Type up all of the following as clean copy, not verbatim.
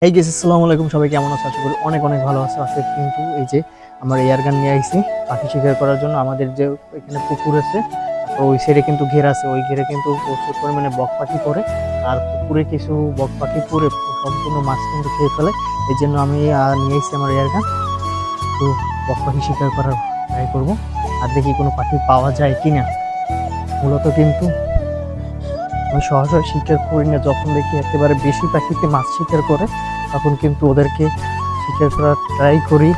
এই গেছি, আসসালামু আলাইকুম। সবাই কেমন আছে? আশা করি অনেক অনেক ভালো আছে। আজকে কিন্তু এই যে আমার এয়ার গান নিয়ে আইছি পাখি শিকার করার জন্য। আমাদের যে এখানে পুকুর আছে, তারপর ওই সাইডে কিন্তু ঘের আছে, ওই ঘেরে কিন্তু প্রচুর পরিমাণে বক পাখি পড়ে। আর পুকুরে কিছু বক পাখি পড়ে সম্পূর্ণ মাছ কিন্তু খেয়ে ফেলে। এই জন্য আমি নিয়ে আইছি আমার এয়ার গান, তো বক পাখি শিকার করার ট্রাই করবো। আর দেখি কোনো পাখি পাওয়া যায় কিনা। মূলত কিন্তু আমি সহজে শিকার করি না, যখন দেখি একেবারে বেশি পাখিতে মাছ শিকার করে তখন কিন্তু ওদেরকে শিকার করার ট্রাই করি,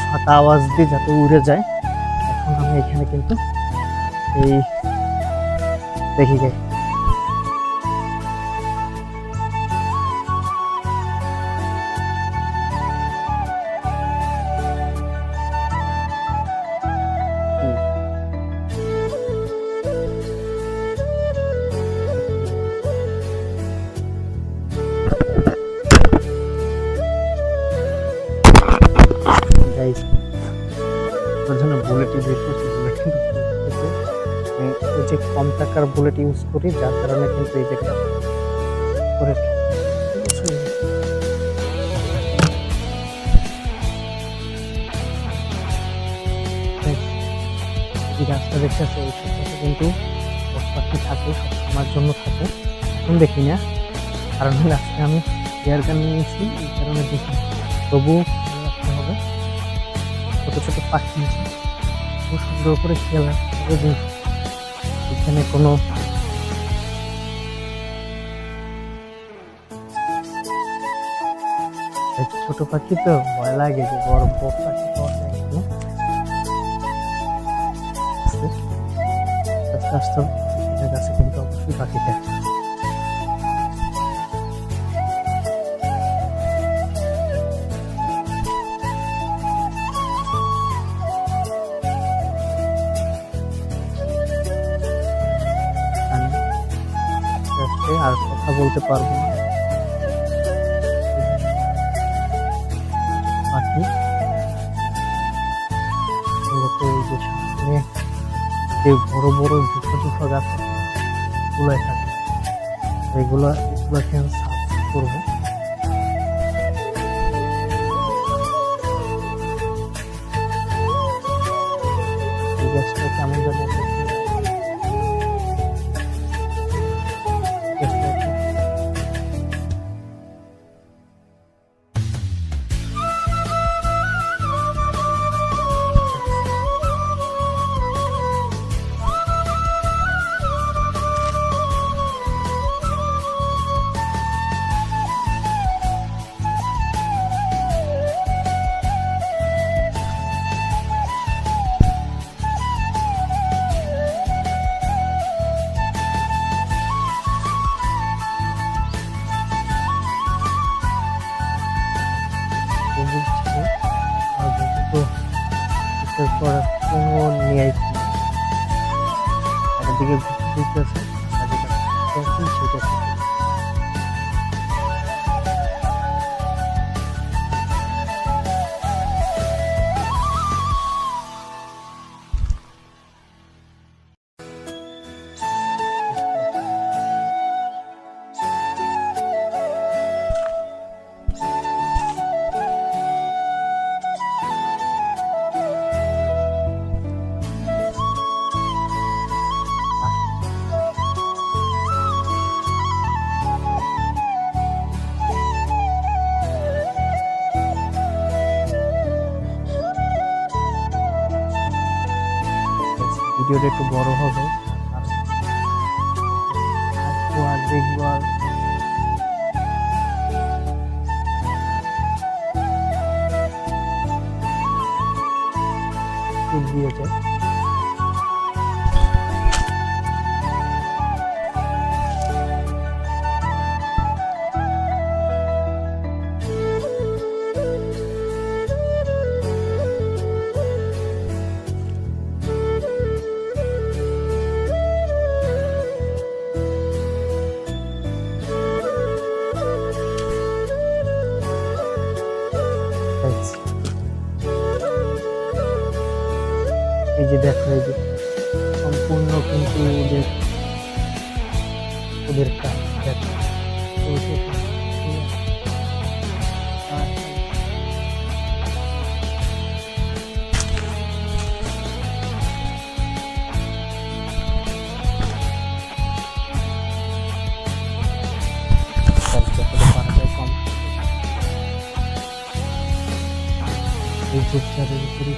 ফাঁকা আওয়াজ দিয়ে যাতে উড়ে যায়। এখন আমি এখানে কিন্তু এই দেখি যাই। গাইস, ওর জন্য বুলেট ইউজ করছি। বুলেট কিন্তু ওই যে কম টাকার বুলেট ইউজ করি, যার কারণে কিন্তু এই যে করে এই গাছটা দেখতে আছে, এই সাথে কিন্তু পাখি থাকে, সব আমার জন্য থাকে। এখন দেখি না, কারণ হলে আজকে আমি এয়ার গান নিয়েছি, এই কারণে দেখি। তবুও খেয়াল রাখতে হবে, ছোট ছোট পাখি আছে, খুব সুন্দর করে খেয়াল রাখতে হবে যে এখানে কোনো ছোট পাখি তো ভয় লাগে যে বড় বড় পাখি পাওয়া যায় এখানে। আস্তে আস্তে এখানের কাছে কিন্তু অবশ্যই পাখি থাকে। আমি আস্তে আস্তে আর কথা বলতে পারবো না। পাখি মূলত এই যে সামনে যে বড় বড় ঝুঁকো ঝুঁকো গাছ আছে, এগুলোই থাকে। এগুলোকে আমি সার্চ করবো। এই গাছটা কেমন জানি একটা গাছটা একটা সবুজ ছিল। আর যেহেতু শিকার করার কোনো নিয়াই ছিল না, একদিকে ঘুরতে দিতেছে, সেটা ভিডিওটা একটু বড় হবে, কারণ আসবো আর দেখবো আর দিয়েছে। এই যে দেখো, এই যে সম্পূর্ণ কিন্তু ওদের কাজ দেখো। এই ঝোপঝাড়ের উপরে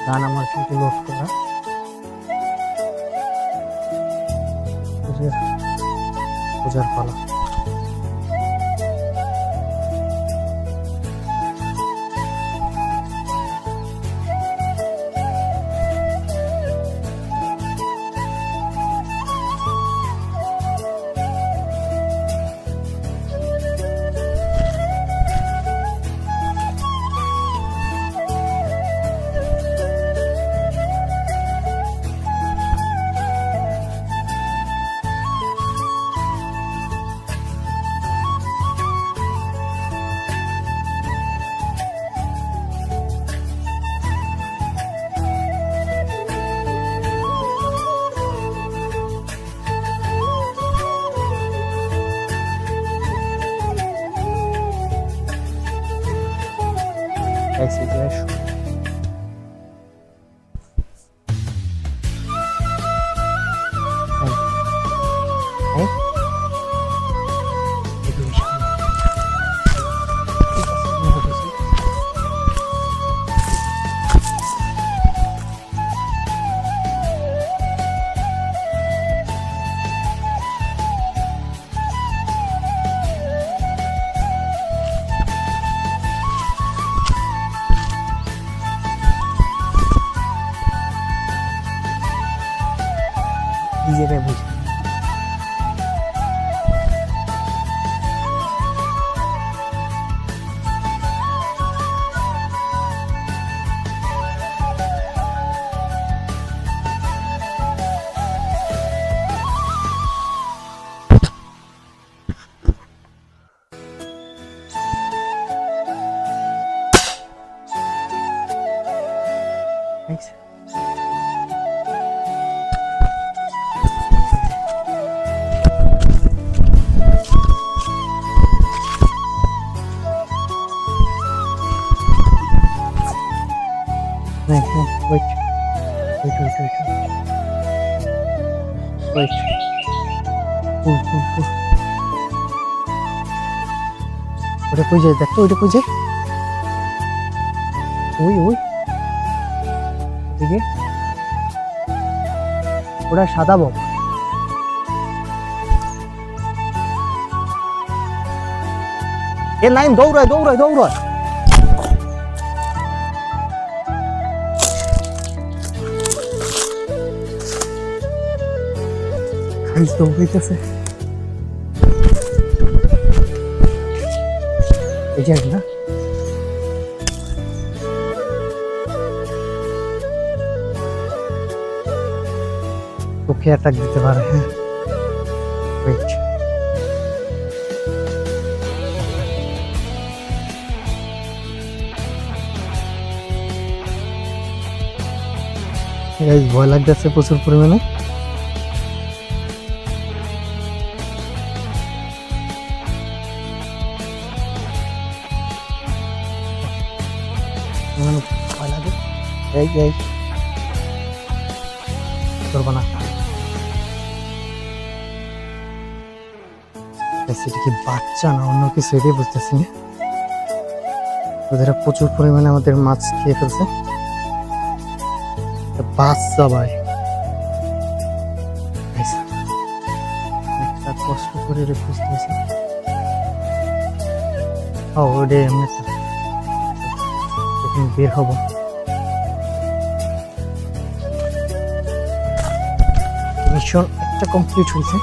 গান আমার কিন্তু লোড করা পূজার পালা। Esse gancho. এই জায়গায় বুঝি Wait. Pull. ওটা কই যায় দেখো, ওইটা কই যায়? ওই এদিকে ওটা সাদা বক। এ নাইম দৌড়ায়। দৌড়াইতেছে এই যে না ওকে অ্যাটাক দিতে পারে। হ্যাঁ ওয়েট ভয় লাগতেছে প্রচুর পরিমাণে। করবো না, সেটা কি বাচ্চা না অন্য কিছু এটাই বুঝতেছি না। ওদের প্রচুর পরিমাণে আমাদের মাছ খেয়ে ফেলছে। বাচ্চা ভাই কষ্ট করে খুঁজতেছে। ওটা এমনি বের হবো। মিশন একটা কমপ্লিট হয়েছে।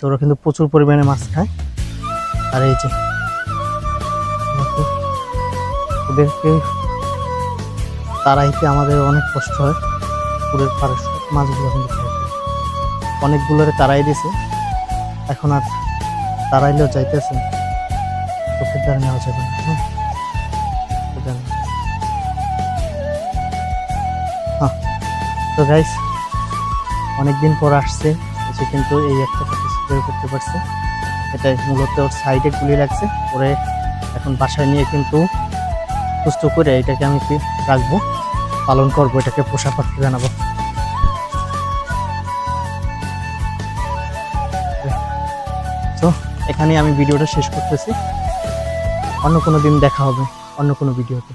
ওরা কিন্তু প্রচুর পরিমাণে মাছ খায়। আর এই যে ওদেরকে তাড়াইতে আমাদের অনেক কষ্ট হয়। পুকুরের পাড়ে মাছগুলো কিন্তু অনেকগুলোরে তাড়াই দিয়েছে, এখন আর তাড়াইলেও যাইতেছে। চোখের দ্বারা নেওয়া যাবে না, হ্যাঁ চোখের দ্বারা। হ্যাঁ তো গাইস অনেকদিন পর আসছে, এসে কিন্তু এই একটা পাখি শিকার করতে পারছে। এটাই মূলত ওর সাইডে গুলি লাগছে, পরে এখন বাসায় নিয়ে কিন্তু সুস্থ করে এটাকে আমি রাখবো, পালন করবো, এটাকে পোষা পাখি বানাবো। তো এখানে আমি ভিডিওটা শেষ করতেছি, অন্য কোনো দিন দেখা হবে অন্য কোনো ভিডিওতে।